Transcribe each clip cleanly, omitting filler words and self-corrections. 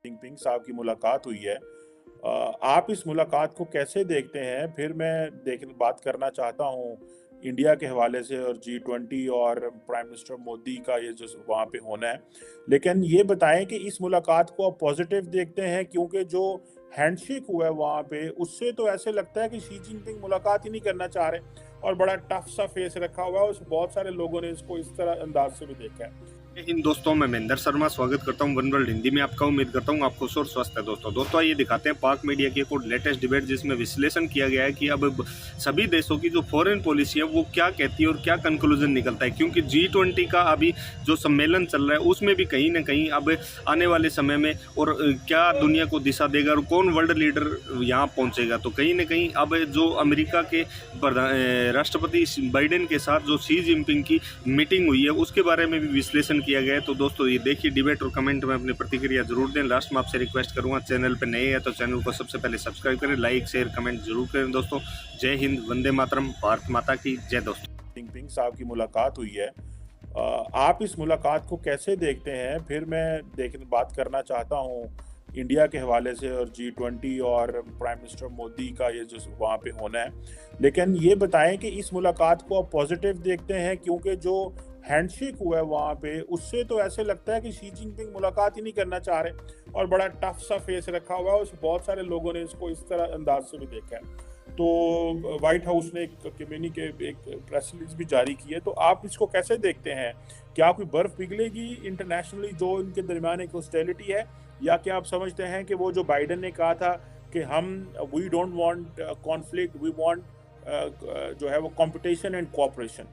Jinping साहब की मुलाकात हुई है। आप इस मुलाकात को कैसे देखते हैं? फिर मैं बात करना चाहता हूँ इंडिया के हवाले से और जी-20 और प्राइम मिनिस्टर मोदी का ये जो वहाँ पे होना है। लेकिन ये बताएँ कि इस मुलाकात को आप पॉज़िटिव देखते हैं क्योंकि जो हैंडशेक हुआ है वहाँ पे, उससे तो ऐसे लगता है कि शी जिनपिंग मुलाकात ही नहीं करना चाह रहे और बड़ा टफ सा फेस रखा हुआ है और बहुत सारे लोगों ने इसको इस तरह अंदाज़ से भी देखा है। इन दोस्तों मैं महेंद्र शर्मा स्वागत करता हूं वन वर्ल्ड हिंदी में। आपका उम्मीद करता हूं आप खुश और स्वस्थ है। दोस्तों आइए दिखाते हैं पाक मीडिया की एक और लेटेस्ट डिबेट जिसमें विश्लेषण किया गया है कि अब सभी देशों की जो फॉरेन पॉलिसी है वो क्या कहती है और क्या कंक्लूजन निकलता है, क्योंकि G20 का अभी जो सम्मेलन चल रहा है उसमें भी कहीं ना कहीं अब आने वाले समय में और क्या दुनिया को दिशा देगा और कौन वर्ल्ड लीडर यहाँ पहुंचेगा। तो कहीं ना कहीं अब जो अमेरिका के राष्ट्रपति बाइडेन के साथ जो शी जिनपिंग की मीटिंग हुई है उसके बारे में भी विश्लेषण किया गया है। तो दोस्तों ये देखिए डिबेट और कमेंट में अपनी प्रतिक्रिया जरूर दें। लास्ट में आपसे रिक्वेस्ट करूंगा, चैनल पर नए हैं तो चैनल को सबसे पहले सब्सक्राइब करें, लाइक शेयर कमेंट जरूर करें। दोस्तों जय हिंद, वंदे मातरम, भारत माता की जय। दोस्तों जिनपिंग साहब की मुलाकात हुई है। आप इस मुलाकात को कैसे देखते हैं? फिर मैं बात करना चाहता हूँ इंडिया के हवाले से और जी-20 और प्राइम मिनिस्टर मोदी का ये जो वहाँ पे होना है। लेकिन ये बताएँ कि इस मुलाकात को आप पॉज़िटिव देखते हैं क्योंकि जो हैंडशेक हुआ है वहाँ पे, उससे तो ऐसे लगता है कि शी जिनपिंग मुलाकात ही नहीं करना चाह रहे और बड़ा टफ सा फेस रखा हुआ है और बहुत सारे लोगों ने इसको इस तरह अंदाज़ से भी देखा है। तो व्हाइट हाउस ने एक प्रेस रिलीज भी जारी की है। तो आप इसको कैसे देखते हैं? क्या कोई बर्फ पिघलेगी इंटरनेशनली जो इनके दरमियान एक हॉस्टिलिटी है, या क्या आप समझते हैं कि वो जो बाइडेन ने कहा था कि हम we don't want conflict, we want जो है वो कॉम्पिटिशन एंड कोऑपरेशन?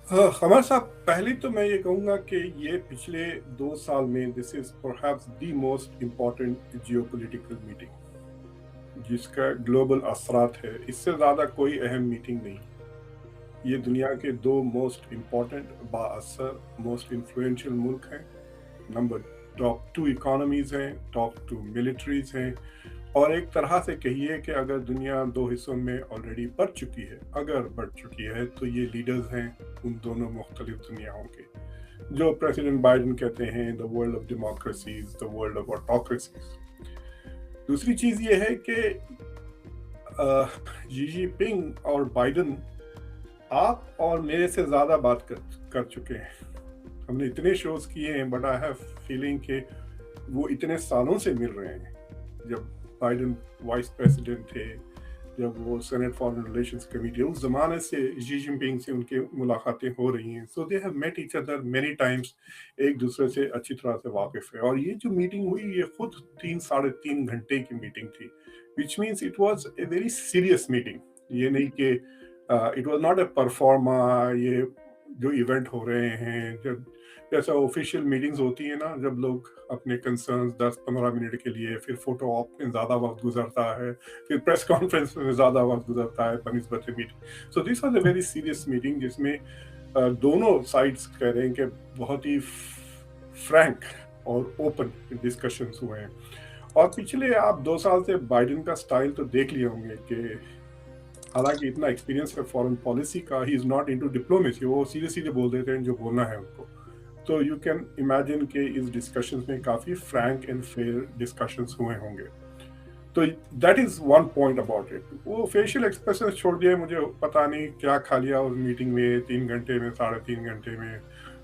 कमर साहब, पहले तो मैं ये कहूँगा कि ये पिछले 2 साल में this is perhaps the most important geopolitical meeting जिसका ग्लोबल असरात है। इससे ज़्यादा कोई अहम मीटिंग नहीं। ये दुनिया के 2 मोस्ट इम्पॉर्टेंट बाअसर मोस्ट इन्फ्लुएंशियल मुल्क हैं। नंबर टॉप 2 इकोनॉमीज़ हैं, टॉप 2 मिलिट्रीज़ हैं, और एक तरह से कहिए कि अगर दुनिया 2 हिस्सों में ऑलरेडी बढ़ चुकी है तो ये लीडर्स हैं उन दोनों मुख्तलिफ दुनियाओं के, जो प्रेसिडेंट बाइडेन कहते हैं the world of democracies, the world of autocracies. दूसरी चीज़ ये है कि जी जिनपिंग और बाइडेन आप और मेरे से ज़्यादा बात कर चुके हैं। हमने इतने शोज किए हैं, बट आई हैव फीलिंग कि वो इतने सालों से मिल रहे हैं। जब बाइडेन वाइस प्रेसिडेंट थे, जब वो सेनेट फॉरेन रिलेशंस कमेटी, उस ज़माने से जी जिनपिंग से उनके मुलाकातें हो रही हैं। So they have met each other many times, एक दूसरे से अच्छी तरह से वाकिफ़ है। और ये जो मीटिंग हुई ये खुद 3 साढ़े 3 घंटे की मीटिंग थी, which means it was a very serious meeting. ये नहीं कि it was not a pro forma. ये जो इवेंट हो रहे हैं, जब जैसा ऑफिशियल मीटिंग्स होती है ना, जब लोग अपने कंसर्न्स 10-15 मिनट के लिए, फिर फोटो ऑप में ज़्यादा वक्त गुजरता है, फिर प्रेस कॉन्फ्रेंस में ज़्यादा वक्त गुजरता है बनिस्बत meeting. So this was a very serious meeting जिसमें दोनों साइड्स कह रहे हैं कि बहुत ही फ्रैंक और ओपन डिस्कशंस हुए हैं। और पिछले आप 2 साल से बाइडेन का स्टाइल तो देख लिए होंगे कि हालांकि इतना एक्सपीरियंस है फॉरेन पॉलिसी का, he is not into diplomacy. वो सीधे सीधे बोल देते हैं जो बोलना है उनको। तो यू कैन इमेजिन कि इस डिस्कशंस में काफ़ी फ्रैंक एंड फेयर डिस्कशंस हुए होंगे। तो that is one point about it. वो फेशियल एक्सप्रेशन छोड़ दिए, मुझे पता नहीं क्या खा लिया उस मीटिंग में 3 घंटे में, 3.5 घंटे में।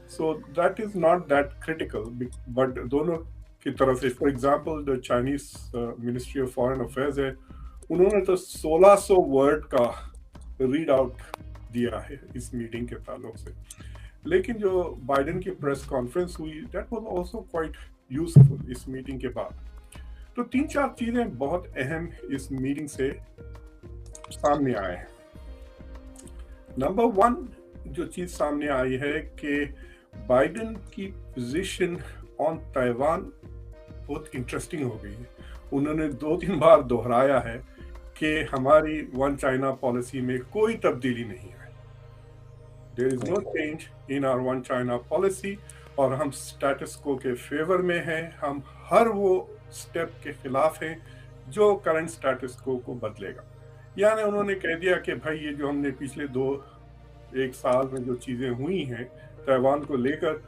So that is not that critical, but दोनों की तरफ से, फॉर एग्जाम्पल जो Chinese ministry of foreign affairs है, उन्होंने तो 1600 वर्ड का रीड आउट दिया है इस मीटिंग के ताल्लुक से। लेकिन जो बाइडेन की प्रेस कॉन्फ्रेंस हुई, that was also quite useful इस मीटिंग के बाद। तो 3-4 चीज़ें बहुत अहम इस मीटिंग से सामने आए हैं। नंबर 1 जो चीज़ सामने आई है कि बाइडेन की पोजीशन ऑन ताइवान बहुत इंटरेस्टिंग हो गई है। उन्होंने 2-3 बार दोहराया है कि हमारी वन चाइना पॉलिसी में कोई तब्दीली नहीं है। There is no change in our one China policy, और हम स्टेटस को के फेवर में हैं। हम हर वो स्टेप के खिलाफ हैं जो करंट स्टेटस को बदलेगा। यानी उन्होंने कह दिया कि भाई ये जो हमने पिछले 1 साल में जो चीज़ें हुई हैं ताइवान को लेकर,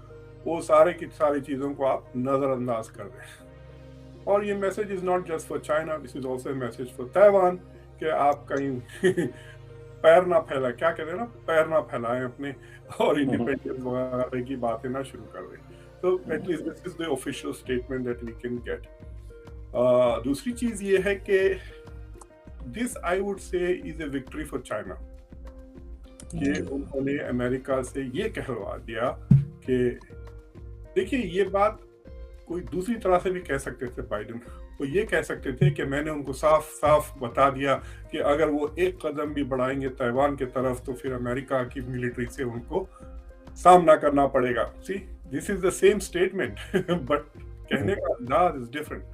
वो सारे की सारी चीज़ों को आप नज़रअंदाज कर दें। और ये message is not just for China, this is also message for Taiwan कि आप कहीं पैर ना फैलाएं, क्या कहते हैं ना, पैर ना फैलाएं अपने और इंडिपेंडेंस वगैरह की बातें ना शुरू कर दें। तो at least this is the official statement that we can get. दूसरी चीज़ ये है कि this I would say is a victory for China कि उन्होंने अमेरिका से ये कहलवा दिया कि देखिए, ये बात कोई दूसरी तरह से भी कह सकते थे बाइडेन, वो ये कह सकते थे कि मैंने उनको साफ साफ बता दिया कि अगर वो एक कदम भी बढ़ाएंगे ताइवान की तरफ तो फिर अमेरिका की मिलिट्री से उनको सामना करना पड़ेगा। See, this is the same statement but कहने का अंदाज इज डिफरेंट।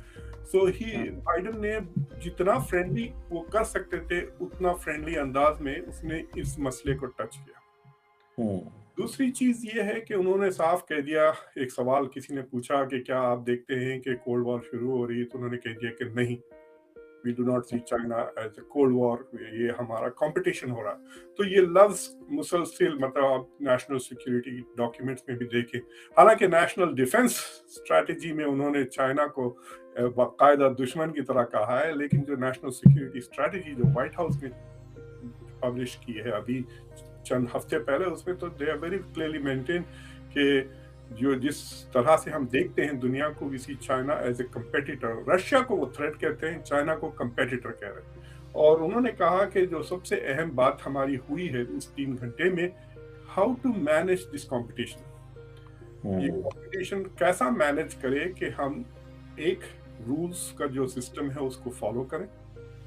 सो ही बाइडेन ने जितना फ्रेंडली वो कर सकते थे उतना फ्रेंडली अंदाज में उसने इस मसले को टच किया। दूसरी चीज ये है कि उन्होंने साफ कह दिया, एक सवाल किसी ने पूछा कि क्या आप देखते हैं कि कोल्ड वॉर शुरू हो रही है, तो उन्होंने कह दिया कि नहीं, we do not see China as a cold war, ये हमारा कंपटीशन हो रहा है। तो ये लफ्ज मुसलसिल, मतलब आप नेशनल सिक्योरिटी डॉक्यूमेंट्स में भी देखें, हालांकि नेशनल डिफेंस स्ट्रैटेजी में उन्होंने चाइना को बाकायदा दुश्मन की तरह कहा है, लेकिन जो नेशनल सिक्योरिटी स्ट्रैटेजी जो व्हाइट हाउस ने पब्लिश की है अभी चंद हफ्ते पहले, उसमें तो they are very clearly maintain कि जो जिस तरह से हम देखते हैं दुनिया को, we see China as a competitor. Russia को वो थ्रेट कहते हैं, चाइना को कंपेटिटर कह रहे हैं। और उन्होंने कहा कि जो सबसे अहम बात हमारी हुई है इस 3 घंटे में, how to manage this competition. ये कंपटीशन कैसा मैनेज करें कि हम एक रूल्स का जो सिस्टम है उसको फॉलो करें।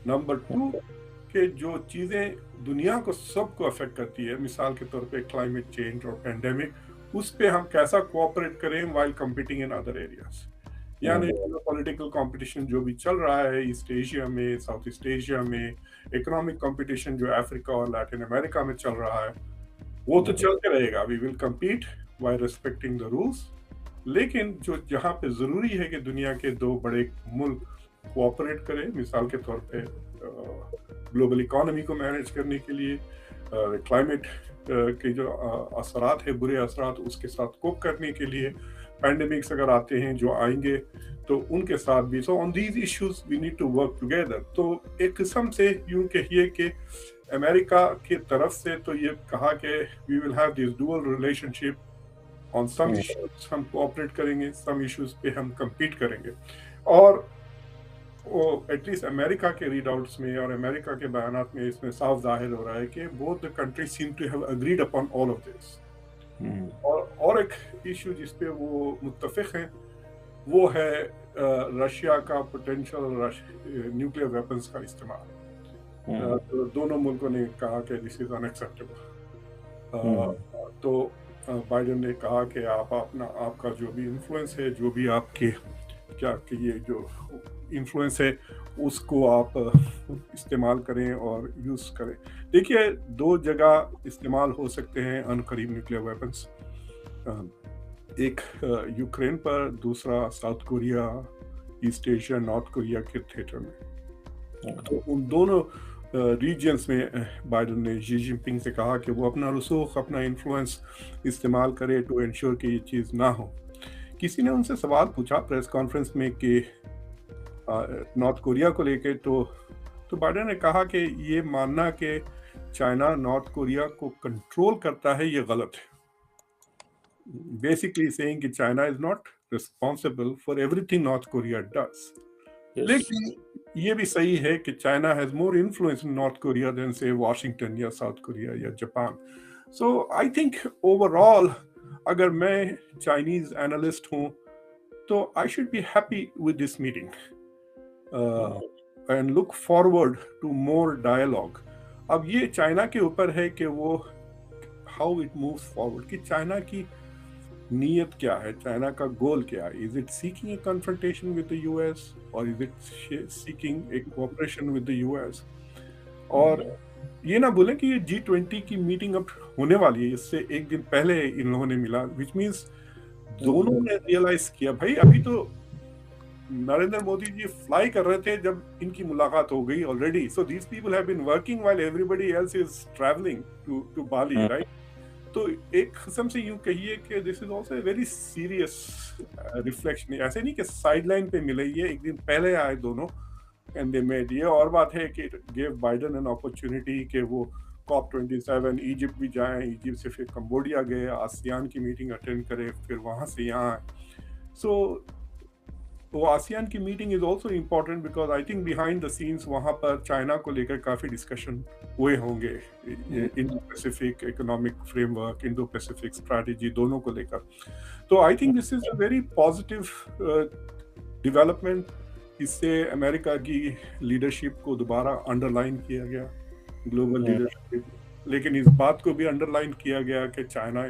नंबर 2 कि जो चीज़ें दुनिया को सबको अफेक्ट करती है, मिसाल के तौर पे क्लाइमेट चेंज और पेंडेमिक, उस पे हम कैसा कोऑपरेट करें while competing in other areas. यानी पॉलिटिकल कंपटीशन जो भी चल रहा है ईस्ट एशिया में, साउथ ईस्ट एशिया में, इकोनॉमिक कंपटीशन जो अफ्रीका और लैटिन अमेरिका में चल रहा है, वो तो चलते रहेगा। We will compete while respecting the rules, लेकिन जो जहाँ पे ज़रूरी है कि दुनिया के 2 बड़े मुल्क कोऑपरेट करें, मिसाल के तौर पे ग्लोबल इकोनॉमी को मैनेज करने के लिए, क्लाइमेट के जो असरात है, बुरे असरात, उसके साथ कोप करने के लिए, पैंडेमिक्स अगर आते हैं जो आएंगे तो उनके साथ भी। So on these issues we need to work together. तो एक किस्म से यूं कहिए कि अमेरिका की तरफ से तो ये कहा कि we will have this dual relationship, on some issues हम कोऑपरेट करेंगे, सम इश्यूज पे हम कम्पीट करेंगे। और एटलीस्ट अमेरिका के रीड आउट्स में और अमेरिका के बयानात में इसमें साफ जाहिर हो रहा है कि both the countries seem to have agreed upon all of this. और एक इशू जिस पे वो मुत्तफिक हैं वो है रशिया का पोटेंशियल न्यूक्लियर वेपन्स का इस्तेमाल। तो दोनों मुल्कों ने कहा कि दिस इज अनएक्सेप्टेबल। तो बाइडेन ने कहा कि आप आपका जो भी इन्फ्लुएंस है, जो भी आपके क्या कि ये जो इन्फ्लुएंस है उसको आप इस्तेमाल करें और यूज़ करें। देखिए, 2 जगह इस्तेमाल हो सकते हैं अनकरीब न्यूक्लियर वेपन्स, एक यूक्रेन पर, दूसरा south Korea, east Asia, north Korea के थिएटर में। तो उन दोनों रीजन्स में बाइडेन ने शी जिनपिंग से कहा कि वो अपना रसूख, अपना इन्फ्लुएंस इस्तेमाल करे टू इंश्योर कि ये चीज़ ना हो। किसी ने उनसे सवाल पूछा प्रेस कॉन्फ्रेंस में कि नॉर्थ कोरिया को लेके, तो बाइडेन ने कहा कि ये मानना कि चाइना नॉर्थ कोरिया को कंट्रोल करता है ये गलत है। बेसिकली सेइंग कि China is not responsible for everything North Korea does. लेकिन ये भी सही है कि China has more influence in North Korea than से वाशिंगटन या साउथ कोरिया या Japan. So I think overall अगर मैं चाइनीज एनालिस्ट हूँ तो I should be happy with this meeting and look forward to more dialogue. अब ये China के ऊपर है कि वो हाउ इट मूव्स फॉरवर्ड, कि चाइना की नीयत क्या है, चाइना का गोल क्या है। Is it seeking a confrontation with the US और is it seeking a cooperation with the US. और ये ना बोले कि ये G20 की मीटिंग अब होने वाली है, इससे एक दिन पहले इन लोगों ने मिला, विच मीन्स दोनों ने रियलाइज किया भाई अभी तो नरेंद्र मोदी जी फ्लाई कर रहे थे जब इनकी मुलाकात हो गई already. So these people have been working while everybody else is travelling to Bali, right? तो एक किस्म से यूँ कहिए कि this is also a very serious reflection. ऐसे नहीं कि साइडलाइन पे मिले, ये एक दिन पहले आए दोनों एंड दे मेट। ये और बात है कि it give Biden an opportunity कि वो COP27 इजिप्ट भी जाएँ, इजिप्ट से फिर कंबोडिया गए, आसियान की मीटिंग अटेंड करे, फिर वहाँ से यहाँ आए। सो वो आसियान की meeting is also important because I think behind the scenes वहाँ पर चाइना को लेकर काफ़ी डिस्कशन हुए होंगे। Indo Pacific economic framework, Indo Pacific strategy दोनों को लेकर। तो I think this is a very positive development. इससे अमेरिका की लीडरशिप को दोबारा अंडरलाइन किया गया, ग्लोबल लीडरशिप। लेकिन इस बात को भी अंडरलाइन किया गया कि चाइना